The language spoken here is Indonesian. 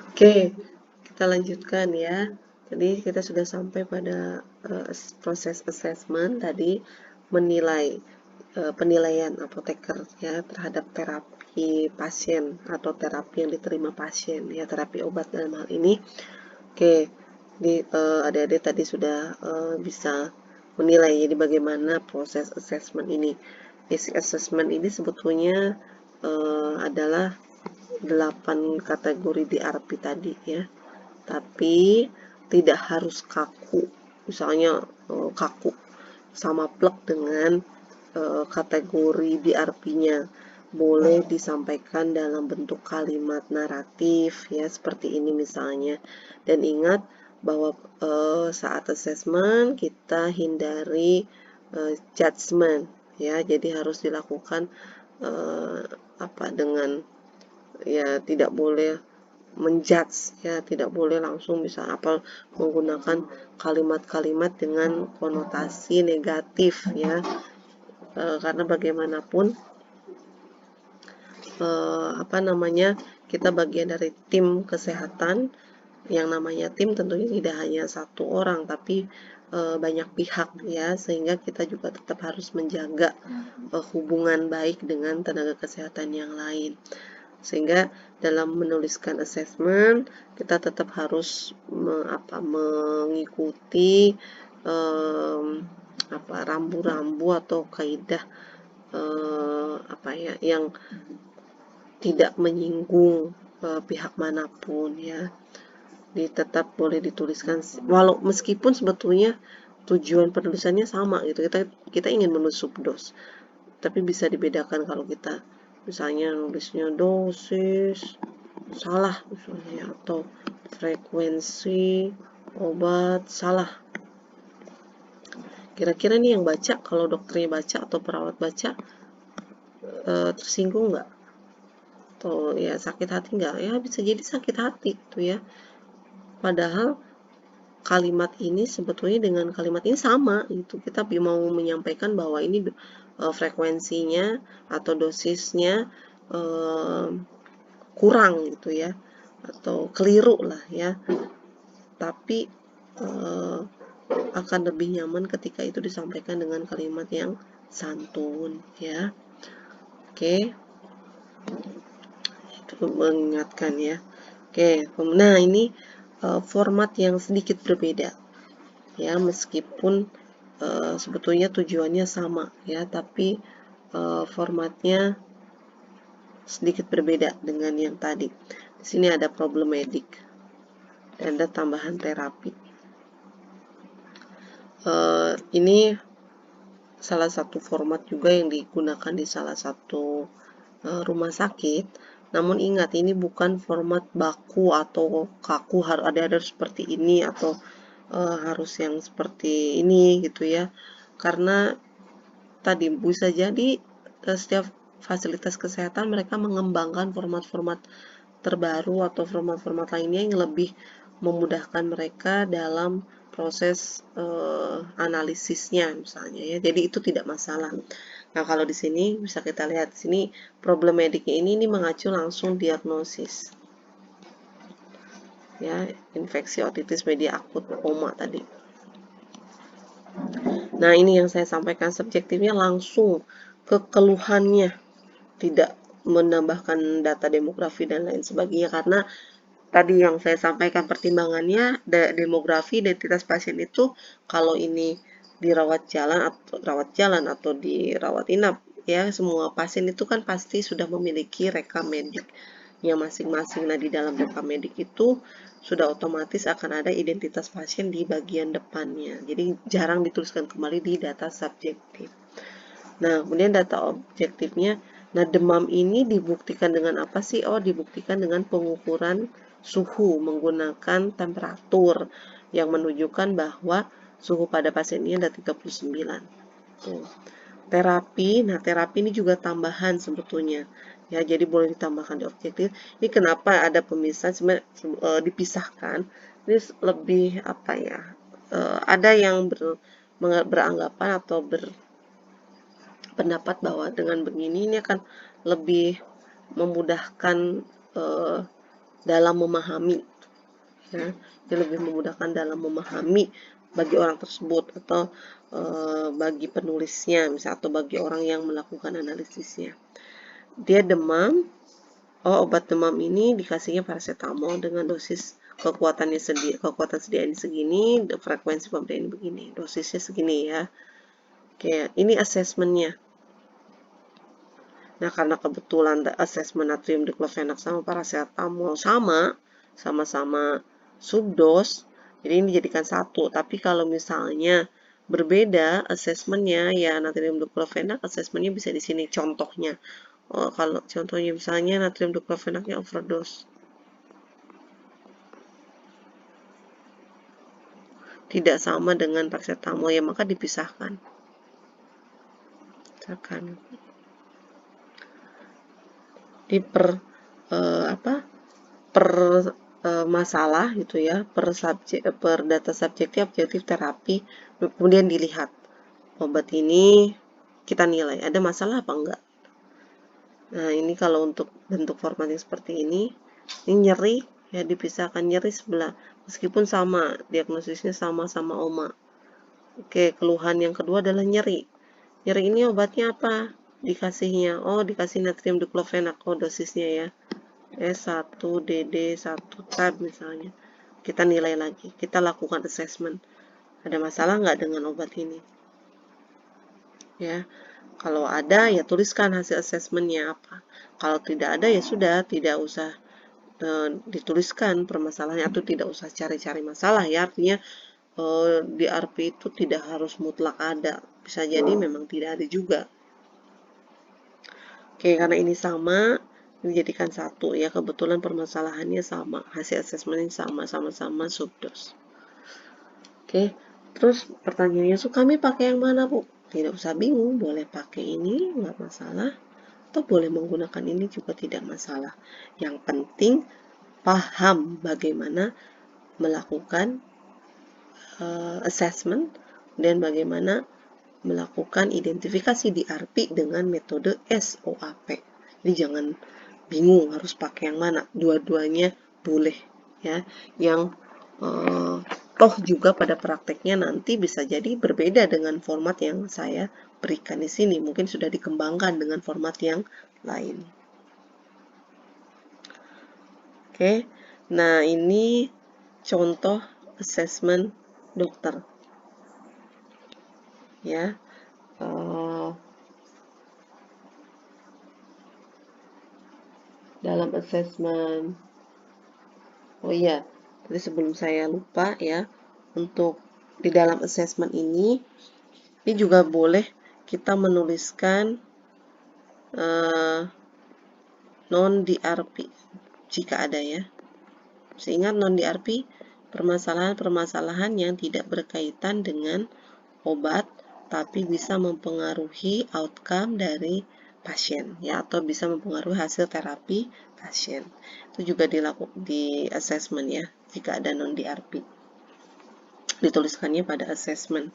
Oke, kita lanjutkan ya. Jadi kita sudah sampai pada proses assessment tadi, menilai penilaian apoteker ya terhadap terapi pasien atau terapi yang diterima pasien ya, terapi obat dalam hal ini. Oke, di adik-adik tadi sudah bisa menilai jadi bagaimana proses assessment ini. Basic assessment ini sebetulnya adalah 8 kategori DRP tadi ya, tapi tidak harus kaku, misalnya kaku sama plek dengan kategori DRP-nya, boleh disampaikan dalam bentuk kalimat naratif ya, seperti ini misalnya. Dan ingat bahwa saat assessment kita hindari judgement ya, jadi harus dilakukan dengan ya, tidak boleh menjudge ya, tidak boleh langsung bisa menggunakan kalimat-kalimat dengan konotasi negatif ya, karena bagaimanapun kita bagian dari tim kesehatan. Yang namanya tim tentunya tidak hanya satu orang tapi banyak pihak ya, sehingga kita juga tetap harus menjaga hubungan baik dengan tenaga kesehatan yang lain. Sehingga dalam menuliskan assessment kita tetap harus mengikuti rambu-rambu atau kaidah yang tidak menyinggung pihak manapun ya. Tetap boleh dituliskan walau meskipun sebetulnya tujuan penulisannya sama gitu, kita ingin menulis subdos, tapi bisa dibedakan kalau kita misalnya nulisnya dosis salah misalnya, atau frekuensi obat salah. Kira-kira nih yang baca, kalau dokternya baca atau perawat baca, tersinggung nggak? Atau ya sakit hati nggak? Ya bisa jadi sakit hati tuh ya. Padahal kalimat ini sebetulnya dengan kalimat ini sama gitu. Kita mau menyampaikan bahwa ini frekuensinya atau dosisnya kurang gitu ya, atau keliru lah ya. Tapi akan lebih nyaman ketika itu disampaikan dengan kalimat yang santun ya. Oke, itu mengingatkan ya. Oke, nah ini format yang sedikit berbeda ya, meskipun sebetulnya tujuannya sama ya, tapi formatnya sedikit berbeda dengan yang tadi. Di sini ada problematic dan ada tambahan terapi. Ini salah satu format juga yang digunakan di salah satu rumah sakit. Namun ingat, ini bukan format baku atau kaku, harus seperti ini atau harus yang seperti ini gitu ya. Karena tadi bisa jadi setiap fasilitas kesehatan mereka mengembangkan format-format terbaru atau format-format lainnya yang lebih memudahkan mereka dalam proses analisisnya misalnya ya. Jadi itu tidak masalah. Nah, kalau di sini bisa kita lihat di sini problemediknya ini mengacu langsung diagnosis. Ya, infeksi otitis media akut koma tadi. Nah, ini yang saya sampaikan subjektifnya langsung ke keluhannya, tidak menambahkan data demografi dan lain sebagainya, karena tadi yang saya sampaikan pertimbangannya demografi identitas pasien itu kalau ini dirawat jalan atau dirawat inap ya, semua pasien itu kan pasti sudah memiliki rekam mediknya masing-masing. Nah, di dalam rekam medik itu sudah otomatis akan ada identitas pasien di bagian depannya, jadi jarang dituliskan kembali di data subjektif. Nah, kemudian data objektifnya, nah demam ini dibuktikan dengan apa sih? Oh, dibuktikan dengan pengukuran suhu menggunakan temperatur yang menunjukkan bahwa suhu pada pasien ini ada 39. Tuh. Terapi, nah terapi ini juga tambahan sebetulnya. Ya, jadi boleh ditambahkan di objektif. Ini kenapa ada pemisahan, sebenarnya dipisahkan. Ini lebih ada yang beranggapan atau berpendapat bahwa dengan begini ini akan lebih memudahkan dalam memahami, ya, dia lebih memudahkan dalam memahami bagi orang tersebut atau bagi penulisnya, misalnya, atau bagi orang yang melakukan analisisnya. Dia demam, obat demam ini dikasihnya paracetamol dengan dosis kekuatan sediaan segini, frekuensi pemberian begini, dosisnya segini ya. Oke, ini asesmennya. Nah, karena kebetulan asesmen natrium diklofenak sama paracetamol sama-sama subdos, jadi ini dijadikan satu. Tapi kalau misalnya berbeda asesmennya, ya natrium diklofenak asesmennya bisa di sini contohnya. Kalau contohnya misalnya natrium diklofenaknya overdose, tidak sama dengan paracetamol, ya maka dipisahkan. Di per masalah gitu ya, per data objektif terapi, kemudian dilihat obat ini kita nilai ada masalah apa enggak. Nah, ini kalau untuk bentuk formatnya seperti ini nyeri ya, dipisahkan nyeri sebelah meskipun sama diagnosisnya sama-sama oma. Oke, keluhan yang kedua adalah nyeri. Nyeri ini obatnya apa? Dikasihnya, dikasih natrium diklofenak, dosisnya ya. S1, DD, 1 tab misalnya. Kita nilai lagi, kita lakukan assessment. Ada masalah nggak dengan obat ini? Ya, kalau ada ya tuliskan hasil assessmentnya apa. Kalau tidak ada ya sudah, tidak usah dituliskan permasalahannya atau tidak usah cari-cari masalah ya. Artinya di RP itu tidak harus mutlak ada, bisa jadi memang tidak ada juga. Oke, karena ini sama, dijadikan satu ya, kebetulan permasalahannya sama, hasil asesmennya sama-sama subdos. Oke, terus pertanyaannya, kami pakai yang mana, Bu? Tidak usah bingung, boleh pakai ini, nggak masalah, atau boleh menggunakan ini juga tidak masalah. Yang penting paham bagaimana melakukan assessment dan bagaimana melakukan identifikasi di RP dengan metode SOAP. Jadi jangan bingung harus pakai yang mana, dua-duanya boleh ya. Yang toh juga pada prakteknya nanti bisa jadi berbeda dengan format yang saya berikan di sini, mungkin sudah dikembangkan dengan format yang lain. Oke, nah ini contoh assessment dokter ya. Dalam assessment, iya, tadi sebelum saya lupa ya, untuk di dalam assessment ini juga boleh kita menuliskan non-DRP jika ada ya. Seingat non-DRP permasalahan-permasalahan yang tidak berkaitan dengan obat tapi bisa mempengaruhi outcome dari pasien ya, atau bisa mempengaruhi hasil terapi pasien. Itu juga di assessment ya, jika ada non-DRP. Dituliskannya pada assessment.